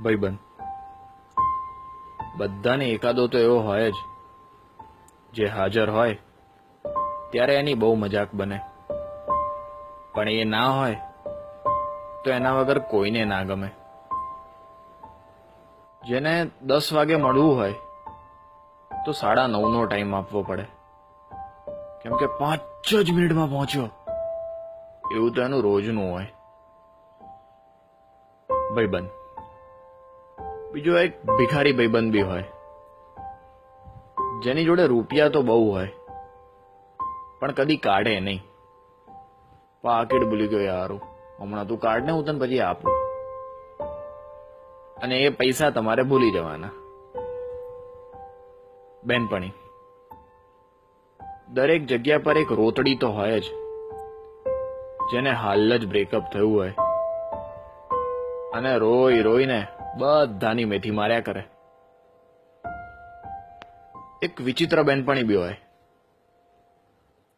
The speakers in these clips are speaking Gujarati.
ભાઈબંધ બધાને એકાદો તો એવો હોય જ જે હાજર હોય ત્યારે એની બહુ મજાક બને, પણ એ ના હોય તો એના વગર કોઈને ના ગમે. જેને 10 વાગે મળવું હોય તો 9:30નો ટાઈમ આપવો પડે, કેમ કે 5 જ મિનિટમાં પહોંચ્યો, એવું તો એનું રોજનું હોય. ભાઈબંધ બીજો એક ભિખારી ભાઈબંધ બી હોય, જેની જોડે રૂપિયા તો બહુ હોય પણ કદી કાઢે નહીં. પાકીટ ભૂલી ગયો યારું, હમણાં તું કાઢ ને, હું તને પછી આપું. અને એ પૈસા તમારે ભૂલી જવાના. બેનપણી દરેક જગ્યા પર એક રોતડી તો હોય જ, જેને હાલ જ બ્રેકઅપ થયું હોય અને રોઈ રોઈને બધાની મેથી માર્યા કરે. એક વિચિત્ર બેનપણી બી હોય,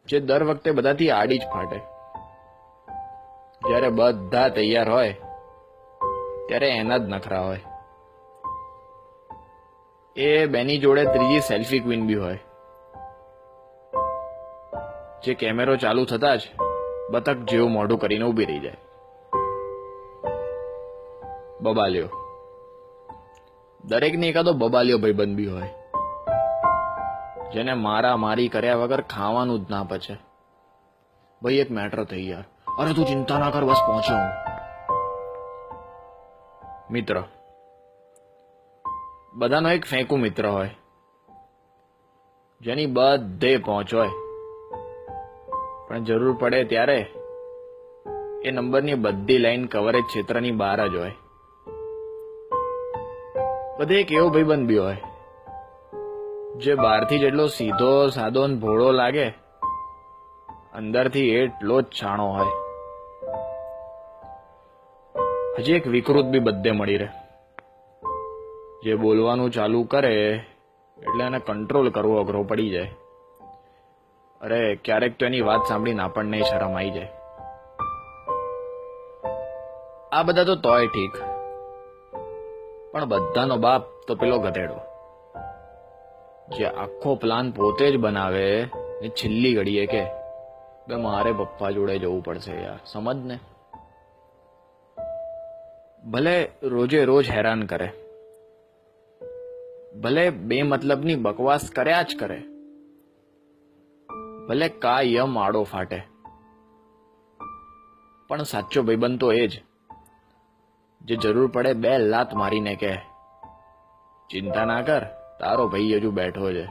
જે દર વખતે બધાથી આડી જ ફાટે. જ્યારે બધા તૈયાર હોય ત્યારે એના જ નખરા હોય. એ બેની જોડે ત્રીજી સેલ્ફી ક્વીન બી હોય, જે કેમેરો ચાલુ થતા જ બતક જેવું મોઢું કરીને ઊભી રહી જાય. બબાલ્યો દરેકને એકાદો બબાલ્યો ભાઈબંધ બી હોય, જેને મારા મારી કર્યા વગર ખાવાનું જ ના પચે. ભાઈ એક મેટર થઈ યાર, અરે તું ચિંતા ના કર, બસ પહોંચ્યો હું. મિત્ર બધાનો એક ફેંકું મિત્ર હોય, જેની બધે પહોંચ હોય પણ જરૂર પડે ત્યારે એ નંબરની બધી લાઈન કવરેજ ક્ષેત્રની બહાર જ હોય. બધે એક એવો ભાઈબંધ બી હોય, જે બહારથી જેટલો સીધો સાદો ને ભોળો લાગે, અંદરથી એટલો જ છાણો હોય. હજી એક વિકૃત બી બધે મળી રહે, જે બોલવાનું ચાલુ કરે એટલે એને કંટ્રોલ કરવો અઘરો પડી જાય. અરે ક્યારેક તો એની વાત સાંભળીને આપણને શરમ આવી જાય. આ બધા તો તોય ઠીક, પણ બધાનો બાપ તો પેલો ગધેડો, જે આખો પ્લાન પોતે જ બનાવે ને છેલ્લી ઘડીએ કે બે મારે પપ્પા જોડે જવું પડશે યાર, સમજ ને. ભલે રોજે રોજ હેરાન કરે, ભલે બે મતલબની બકવાસ કર્યા જ કરે, ભલે કાયમ આડો ફાટે, પણ સાચો ભાઈબંધ તો એ જ, જે જરૂર પડે 2 લાત મારીને કહે ચિંતા ના કર, તારો ભાઈ હજુ બેઠો છે.